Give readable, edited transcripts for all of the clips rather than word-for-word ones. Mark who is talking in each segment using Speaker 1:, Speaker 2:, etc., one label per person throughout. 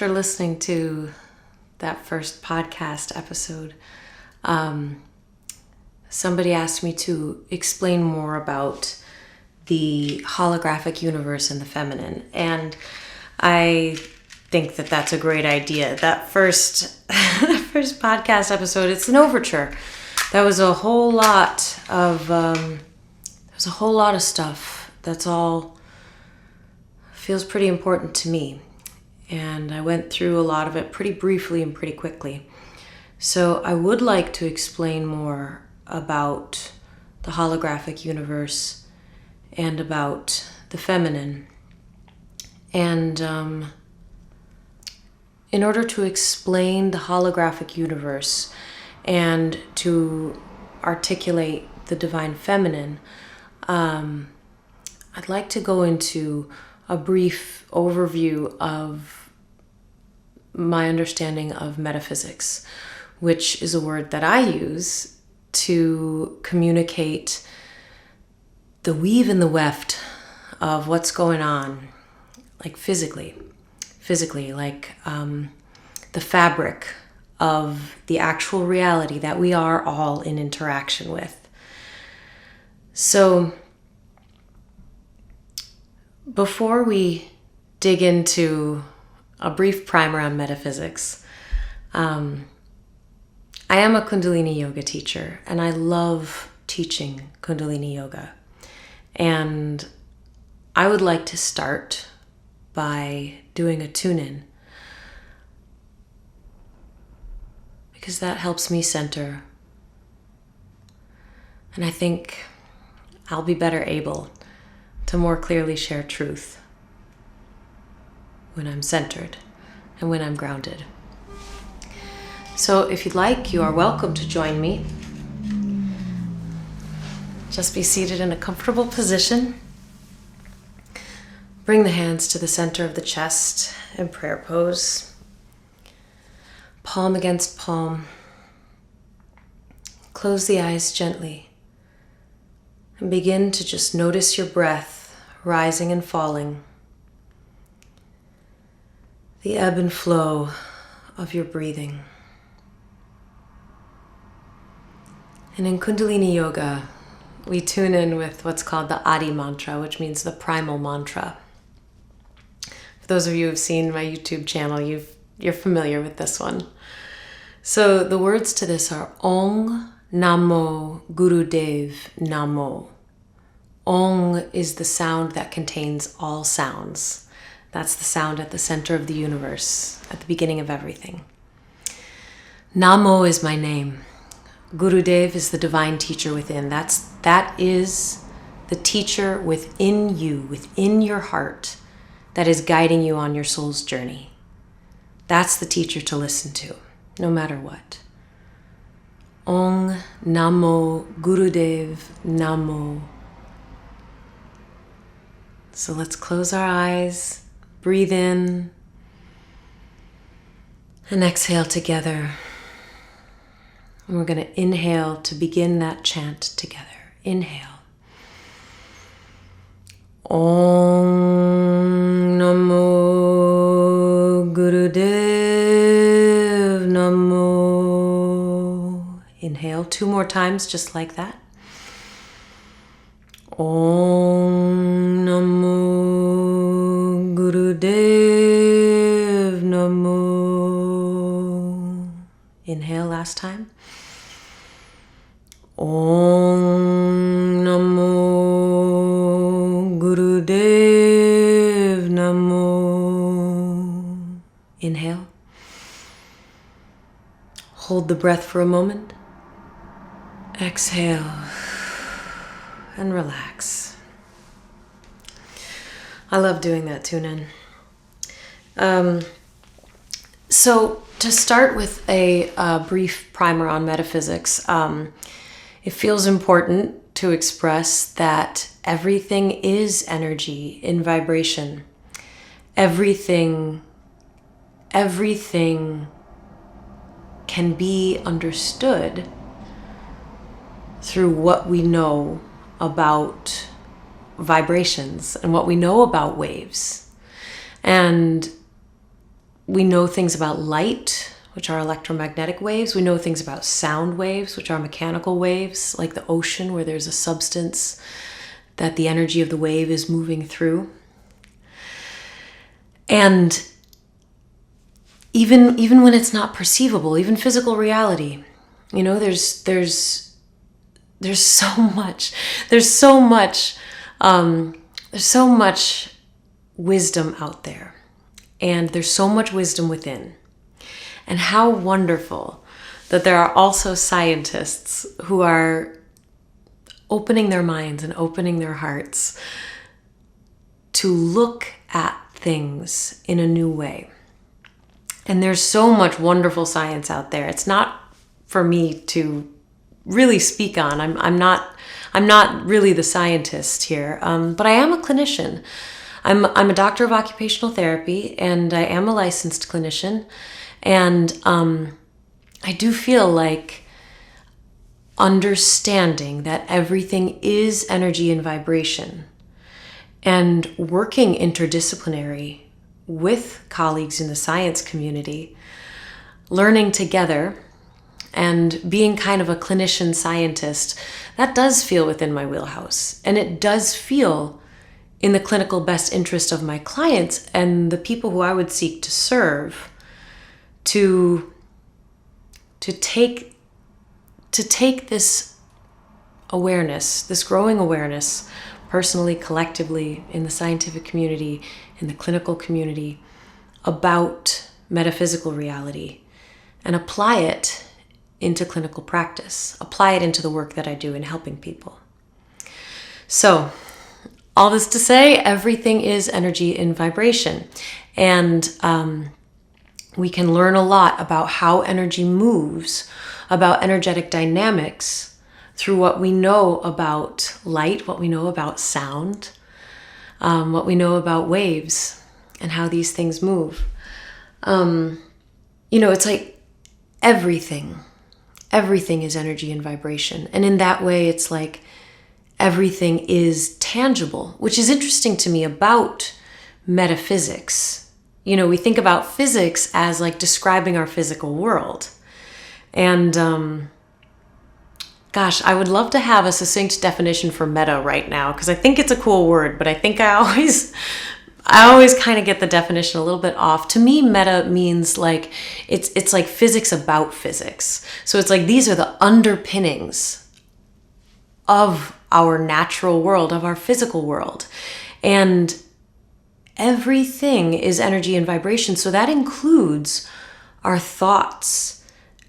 Speaker 1: after listening to that first podcast episode, somebody asked me to explain more about the holographic universe and the feminine. And I think that that's a great idea. That first podcast episode, it's an overture. That was a whole lot of stuff. That's all feels pretty important to me. And I went through a lot of it pretty briefly and pretty quickly. So I would like to explain more about the holographic universe and about the feminine. And in order to explain the holographic universe and to articulate the divine feminine, I'd like to go into a brief overview of my understanding of metaphysics, which is a word that I use to communicate the weave and the weft of what's going on, like physically, like the fabric of the actual reality that we are all in interaction with. So before we dig into a brief primer on metaphysics, I am a Kundalini yoga teacher, and I love teaching Kundalini yoga. And I would like to start by doing a tune-in, because that helps me center. And I think I'll be better able to more clearly share truth when I'm centered and when I'm grounded. So if you'd like, you are welcome to join me. Just be seated in a comfortable position. Bring the hands to the center of the chest in prayer pose. Palm against palm. Close the eyes gently and begin to just notice your breath rising and falling, the ebb and flow of your breathing. And in Kundalini Yoga, we tune in with what's called the Adi mantra, which means the primal mantra. For those of you who have seen my YouTube channel, you're familiar with this one. So the words to this are Om Namo Gurudev Namo. Om is the sound that contains all sounds. That's the sound at the center of the universe, at the beginning of everything. Namo is my name. Gurudev is the divine teacher within. That is the teacher within you, within your heart, that is guiding you on your soul's journey. That's the teacher to listen to, no matter what. Om Namo Gurudev Namo. So let's close our eyes, breathe in, and exhale together. And we're going to inhale to begin that chant together. Inhale. Om Namo Gurudev Namo. Inhale 2 more times, just like that. Om Namo Gurudev Namo. Inhale last time. Om Namo Gurudev Namo. Inhale. Hold the breath for a moment. Exhale. And relax. I love doing that tune-in. So to start with a brief primer on metaphysics, it feels important to express that everything is energy in vibration. Everything can be understood through what we know about vibrations and what we know about waves. And we know things about light, which are electromagnetic waves. We know things about sound waves, which are mechanical waves, like the ocean, where there's a substance that the energy of the wave is moving through. And even when it's not perceivable, even physical reality, you know, there's so much wisdom out there, and there's so much wisdom within. And how wonderful that there are also scientists who are opening their minds and opening their hearts to look at things in a new way. And there's so much wonderful science out there. It's not for me to really speak on. I'm not really the scientist here, but I am a clinician. I'm a doctor of occupational therapy, and I am a licensed clinician. And I do feel like understanding that everything is energy and vibration, and working interdisciplinary with colleagues in the science community, learning together and being kind of a clinician scientist, that does feel within my wheelhouse. And it does feel in the clinical best interest of my clients and the people who I would seek to serve, to take this awareness, this growing awareness, personally, collectively, in the scientific community, in the clinical community, about metaphysical reality, and apply it into clinical practice, apply it into the work that I do in helping people. So, all this to say, everything is energy and vibration. And we can learn a lot about how energy moves, about energetic dynamics, through what we know about light, what we know about sound, what we know about waves, and how these things move. It's like everything is energy and vibration. And in that way, it's like everything is tangible, which is interesting to me about metaphysics. We think about physics as like describing our physical world. And gosh, I would love to have a succinct definition for meta right now, because I think it's a cool word, but I think I always kind of get the definition a little bit off. To me, meta means like it's like physics about physics. So it's like these are the underpinnings of our natural world, of our physical world. And everything is energy and vibration. So that includes our thoughts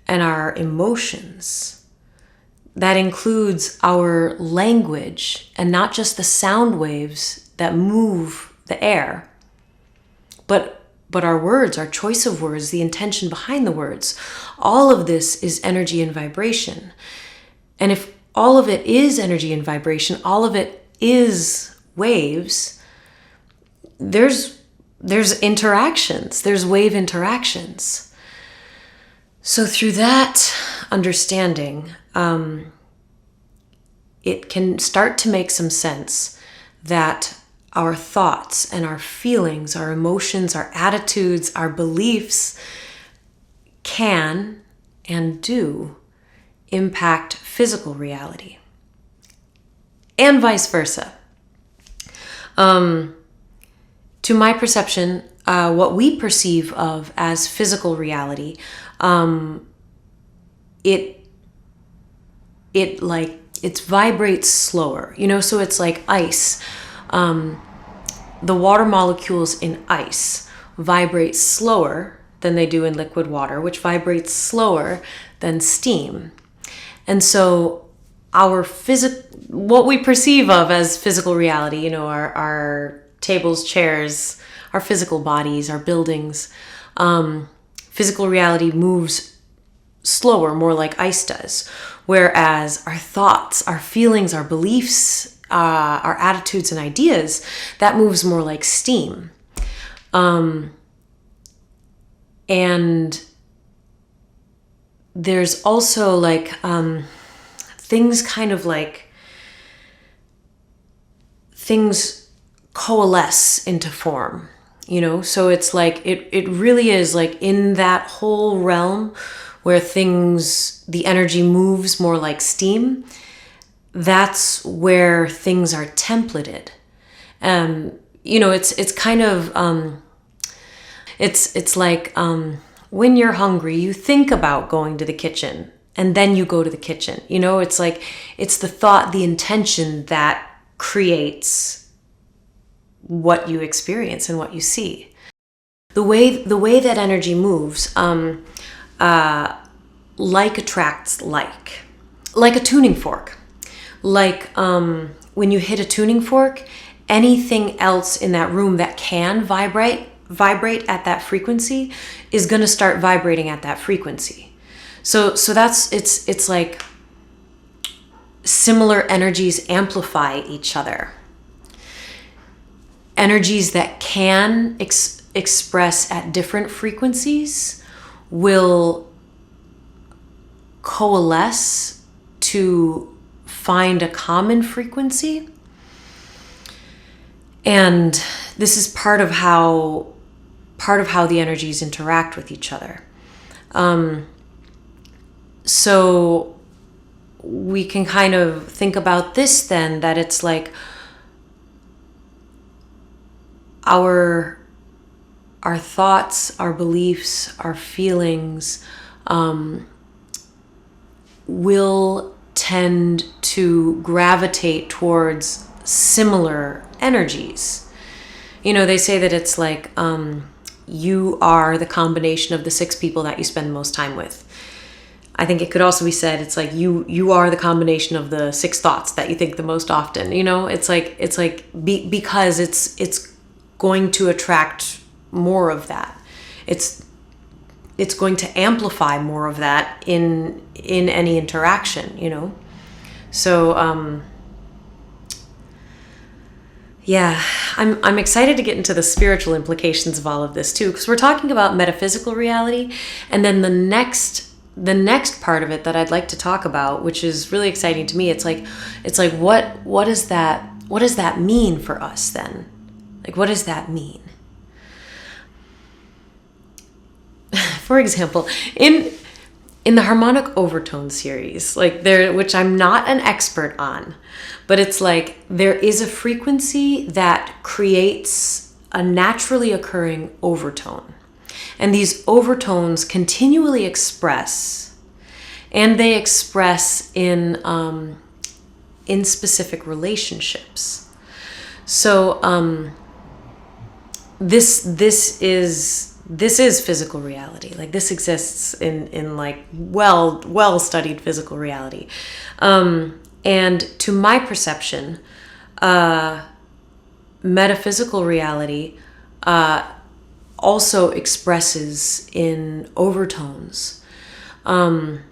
Speaker 1: and our emotions. That includes our language, and not just the sound waves that move the air, but our words, our choice of words, the intention behind the words. All of this is energy and vibration. And if all of it is energy and vibration, all of it is waves, there's interactions, there's wave interactions. So through that understanding, it can start to make some sense that our thoughts and our feelings, our emotions, our attitudes, our beliefs can and do impact physical reality, and vice versa. To my perception, what we perceive of as physical reality, it vibrates slower, so it's like ice. The water molecules in ice vibrate slower than they do in liquid water, which vibrates slower than steam. And so what we perceive of as physical reality, our tables, chairs, our physical bodies, our buildings, physical reality moves slower, more like ice does. Whereas our thoughts, our feelings, our beliefs, our attitudes and ideas, that moves more like steam. And there's also like things coalesce into form. So it's like, it really is like in that whole realm where the energy moves more like steam. That's where things are templated. It's kind of, it's like, when you're hungry, you think about going to the kitchen and then you go to the kitchen. It's like, it's the thought, the intention that creates what you experience and what you see. The way that energy moves, like attracts like a tuning fork. Like when you hit a tuning fork, anything else in that room that can vibrate at that frequency is going to start vibrating at that frequency. So that's it's like similar energies amplify each other. Energies that can express at different frequencies will coalesce to find a common frequency. And this is part of how the energies interact with each other. So we can kind of think about this then, that it's like our thoughts, our beliefs, our feelings will tend to gravitate towards similar energies. They say that it's like you are the combination of the 6 people that you spend the most time with. I think it could also be said, it's like you are the combination of the 6 thoughts that you think the most often. It's like because it's going to attract more of that. It's going to amplify more of that in any interaction. So yeah, I'm excited to get into the spiritual implications of all of this too, because we're talking about metaphysical reality, and then the next part of it that I'd like to talk about, which is really exciting to me, it's like what does that mean for us then? Like, what does that mean? For example, in the harmonic overtone series, which I'm not an expert on, but it's like there is a frequency that creates a naturally occurring overtone. And these overtones continually express, and they express in specific relationships. So this is physical reality. Like, this exists in like well studied physical reality. And to my perception, metaphysical reality also expresses in overtones. And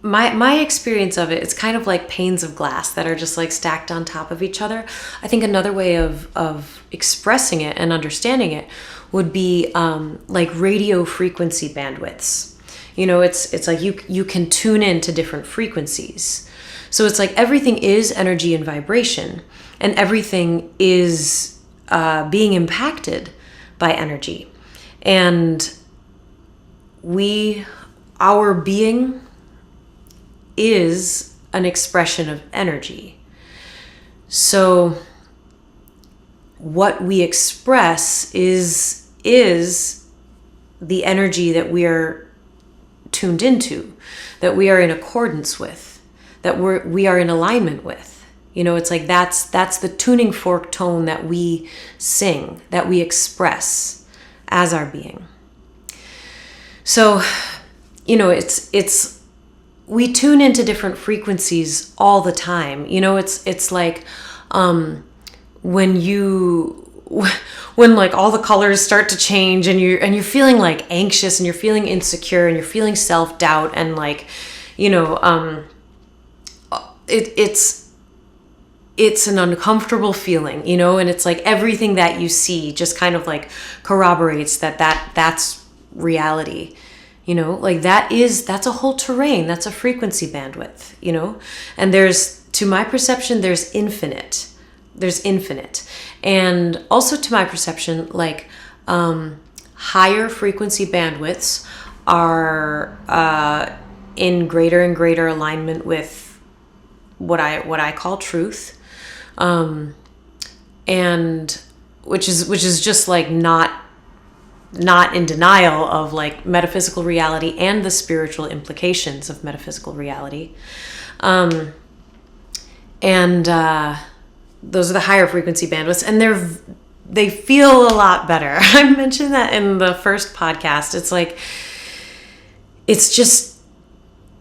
Speaker 1: my experience of it, it's kind of like panes of glass that are just like stacked on top of each other. I think another way of expressing it and understanding it would be like radio frequency bandwidths. It's like you can tune in to different frequencies. So it's like everything is energy and vibration, and everything is being impacted by energy. And our being is an expression of energy. So what we express is the energy that we are tuned into, that we are in accordance with, that we are in alignment with. It's like that's the tuning fork tone that we sing, that we express as our being. So, it's we tune into different frequencies all the time. It's like when like all the colors start to change, and you're feeling like anxious, and you're feeling insecure, and you're feeling self-doubt, and like it's an uncomfortable feeling, and it's like everything that you see just kind of like corroborates that's reality. Like that's a whole terrain, that's a frequency bandwidth, and to my perception, there's infinite there's infinite. And also, to my perception, like higher frequency bandwidths are in greater and greater alignment with what I call truth, and which is just like not in denial of like metaphysical reality and the spiritual implications of metaphysical reality. And those are the higher frequency bandwidths, and they feel a lot better. I mentioned that in the first podcast. It's like, it's just,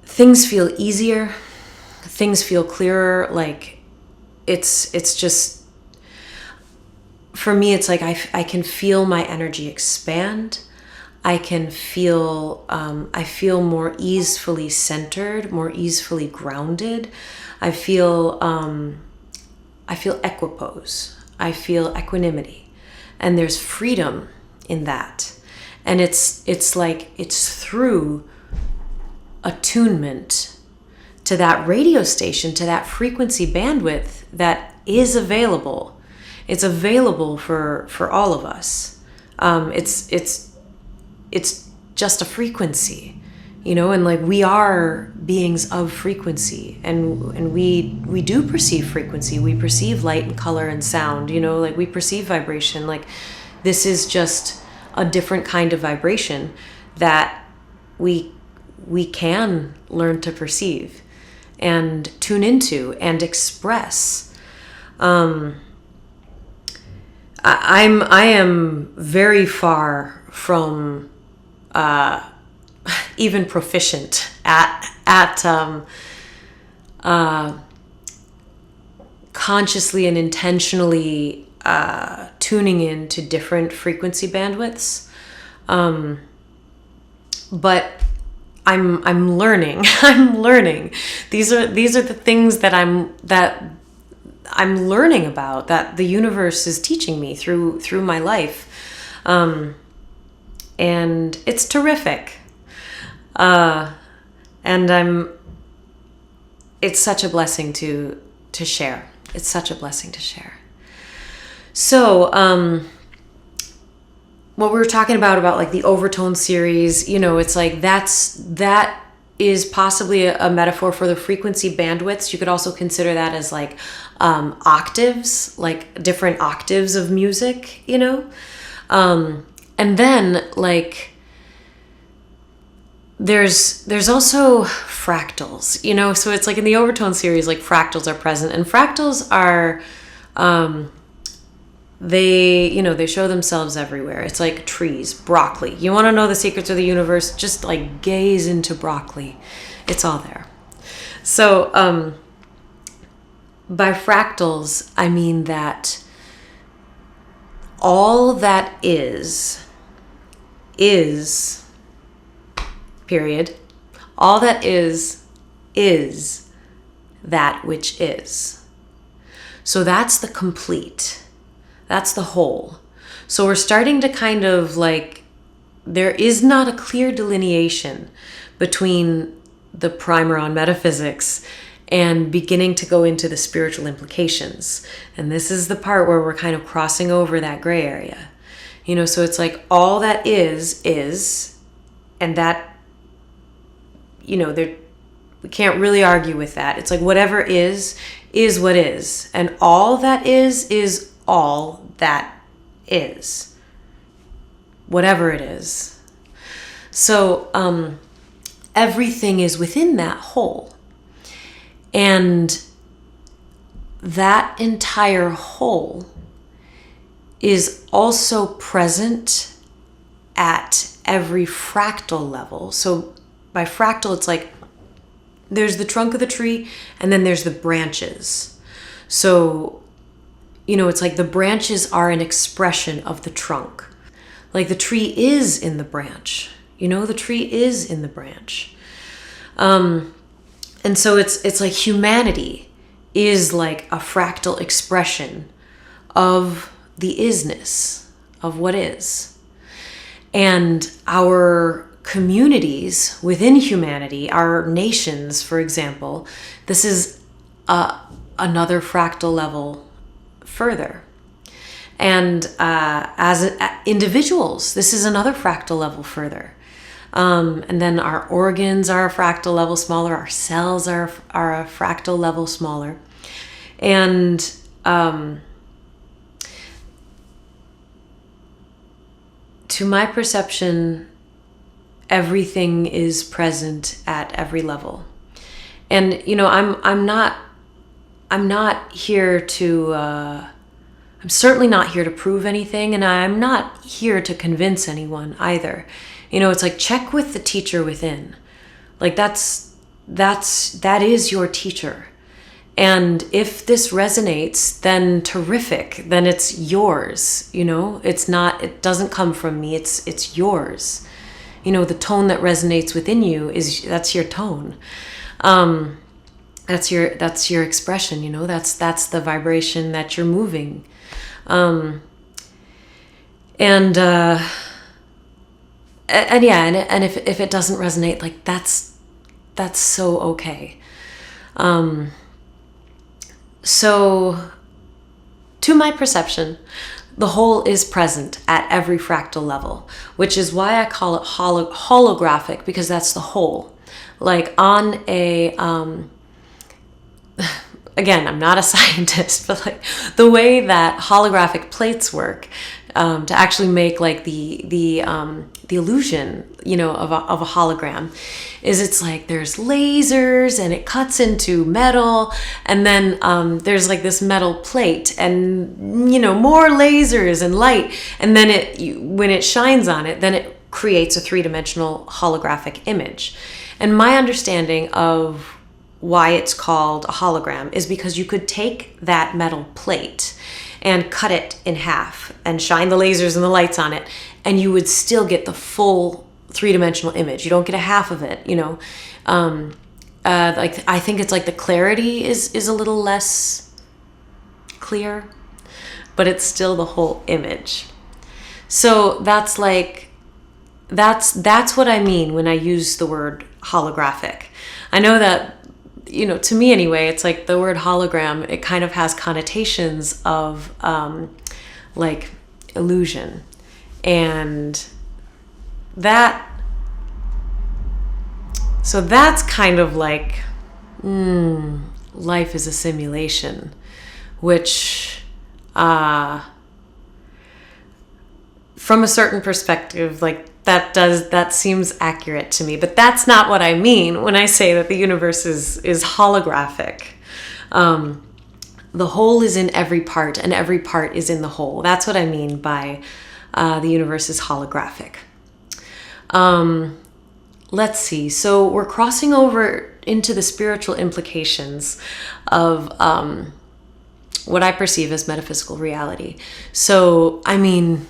Speaker 1: things feel easier, things feel clearer. Like it's just, for me, it's like I can feel my energy expand. I can feel, I feel more easefully centered, more easefully grounded. I feel equipoise. I feel equanimity, and there's freedom in that. And it's like, it's through attunement to that radio station, to that frequency bandwidth that is available. It's available for all of us. It's just a frequency, and like, we are beings of frequency, and we do perceive frequency. We perceive light and color and sound, like we perceive vibration. Like, this is just a different kind of vibration that we can learn to perceive and tune into and express. I am very far from even proficient at consciously and intentionally tuning into different frequency bandwidths, but I'm learning. I'm learning. These are the things that I'm learning about, that the universe is teaching me through my life, and it's terrific. And it's such a blessing to share. It's such a blessing to share. So, what we were talking about like the overtone series, it's like, that is possibly a metaphor for the frequency bandwidths. You could also consider that as like octaves, like different octaves of music, and then like there's also fractals, so it's like in the overtone series, like fractals are present, and fractals are they show themselves everywhere. It's like trees, broccoli. You want to know the secrets of the universe? Just like gaze into broccoli. It's all there. So by fractals, I mean that all that is period. All that is that which is. So that's the complete. That's the whole. So we're starting to kind of like, there is not a clear delineation between the primer on metaphysics and beginning to go into the spiritual implications. And this is the part where we're kind of crossing over that gray area. So it's like, all that is, and that, we can't really argue with that. It's like, whatever is what is. And all that is all that is. Whatever it is. So everything is within that whole. And that entire whole is also present at every fractal level. So by fractal, it's like, there's the trunk of the tree, and then there's the branches. So, it's like the branches are an expression of the trunk. Like the tree is in the branch. The tree is in the branch. And so it's like humanity is like a fractal expression of the isness of what is. And our communities within humanity, our nations, for example, this is another fractal level further. And as individuals, this is another fractal level further. And then our organs are a fractal level smaller. Our cells are a fractal level smaller. And to my perception, everything is present at every level. And I'm not here to I'm certainly not here to prove anything, and I'm not here to convince anyone either. It's like, check with the teacher within. Like that is your teacher. And if this resonates, then terrific, then it's yours. It doesn't come from me, it's yours. The tone that resonates within you that's your tone. That's your expression, that's the vibration that you're moving. And if it doesn't resonate, like that's so okay. So to my perception, the whole is present at every fractal level, which is why I call it holographic, because that's the whole. Like on a, again, I'm not a scientist, but like the way that holographic plates work, to actually make like the illusion, of a hologram, is it's like there's lasers and it cuts into metal, and then there's like this metal plate and more lasers and light, and then when it shines on it, then it creates a three-dimensional holographic image. And my understanding of why it's called a hologram is because you could take that metal plate and cut it in half and shine the lasers and the lights on it, and you would still get the full three-dimensional image. You don't get a half of it, like I think it's like the clarity is a little less clear, but it's still the whole image. So that's what I mean when I use the word holographic. I know that, to me anyway, it's like the word hologram, it kind of has connotations of like illusion. And so that's kind of like, life is a simulation, which from a certain perspective, like that seems accurate to me, but that's not what I mean when I say that the universe is holographic. The whole is in every part, and every part is in the whole. That's what I mean by the universe is holographic. Let's see. So we're crossing over into the spiritual implications of what I perceive as metaphysical reality. So, I mean,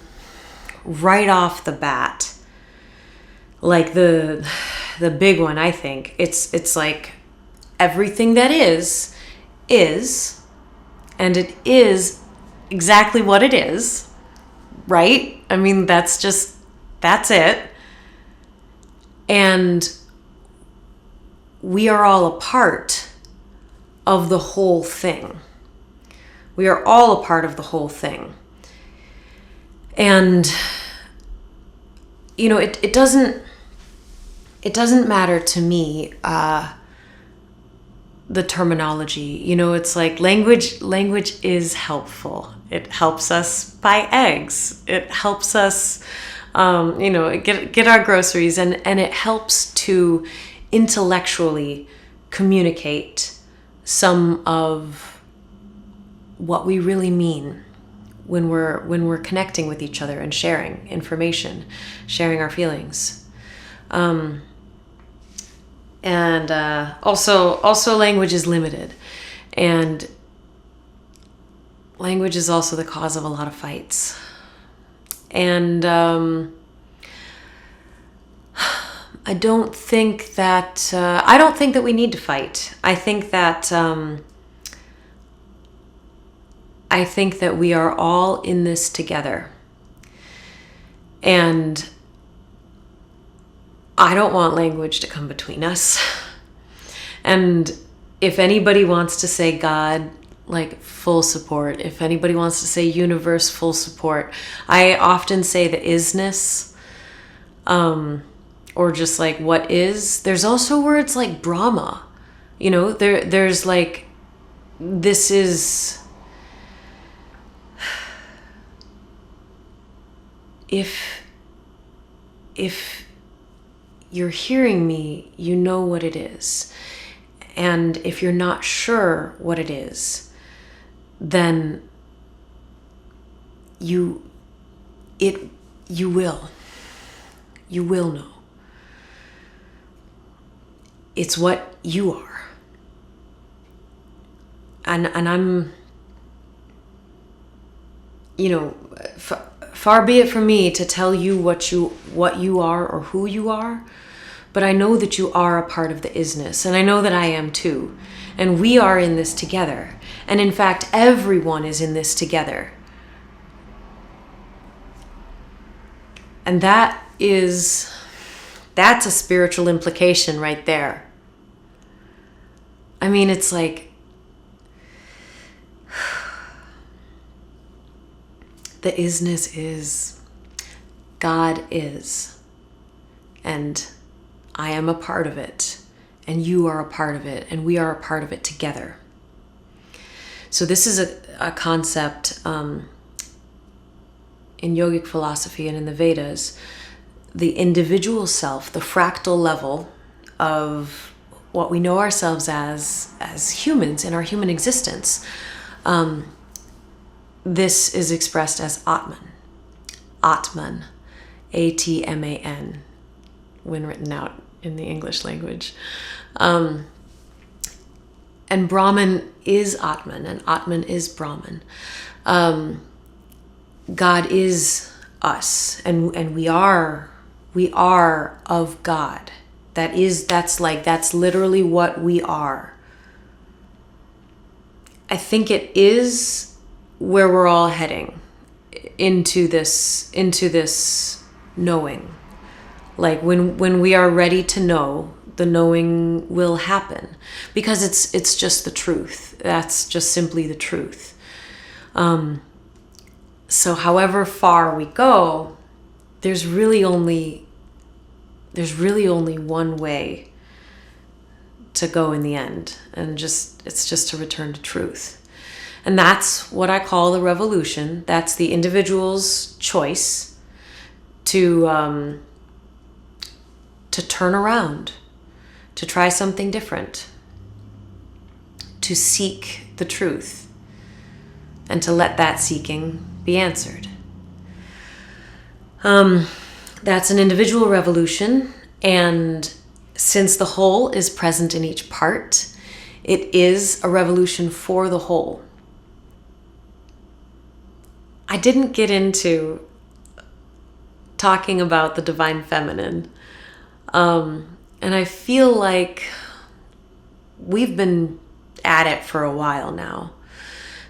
Speaker 1: right off the bat, like the big one, I think it's like everything that is, and it is exactly what it is, right? I mean, that's it. And we are all a part of the whole thing. We are all a part of the whole thing. And it doesn't matter to me the terminology. It's like language is helpful. It helps us buy eggs. It helps us get our groceries, and it helps to intellectually communicate some of what we really mean when we're connecting with each other and sharing information, sharing our feelings. And also language is limited, and language is also the cause of a lot of fights. And I don't think that we need to fight. I think that we are all in this together. And I don't want language to come between us. And if anybody wants to say God like full support. If anybody wants to say universe, full support. I often say the isness, or just like what is. There's also words like Brahma. You know, there's like, this is, if you're hearing me, you know what it is. And if you're not sure what it is, then you will know. It's what you are. And I'm, you know, far be it from me to tell you what you are or who you are, but I know that you are a part of the isness, and I know that I am too. And we are in this together. And in fact, everyone is in this together. And that's a spiritual implication right there. I mean, it's like, the isness is, God is, and I am a part of it, and you are a part of it, and we are a part of it together. So this is a concept in yogic philosophy and in the Vedas. The individual self, the fractal level of what we know ourselves as humans in our human existence, this is expressed as Atman. Atman, Atman, when written out in the English language. And Brahman is Atman, and Atman is Brahman. God is us, and we are of God. That's literally what we are. I think it is where we're all heading, into this knowing. Like when we are ready to know, the knowing will happen, because it's just the truth. That's just simply the truth. So however far we go, there's really only one way to go in the end, and it's just to return to truth. And that's what I call the revolution. That's the individual's choice to turn around, to try something different, to seek the truth, and to let that seeking be answered. That's an individual revolution, and since the whole is present in each part, it is a revolution for the whole. I didn't get into talking about the divine feminine, and I feel like we've been at it for a while now.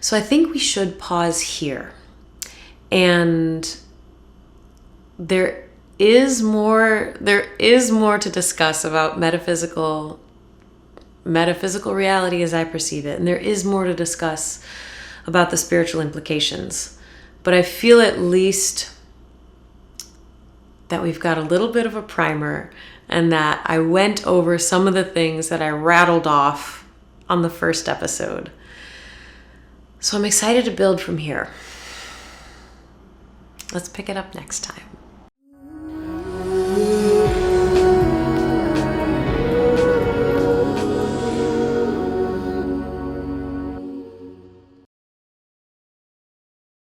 Speaker 1: So I think we should pause here. And there is more to discuss about metaphysical reality as I perceive it. And there is more to discuss about the spiritual implications. But I feel at least that we've got a little bit of a primer, and that I went over some of the things that I rattled off on the first episode. So I'm excited to build from here. Let's pick it up next time.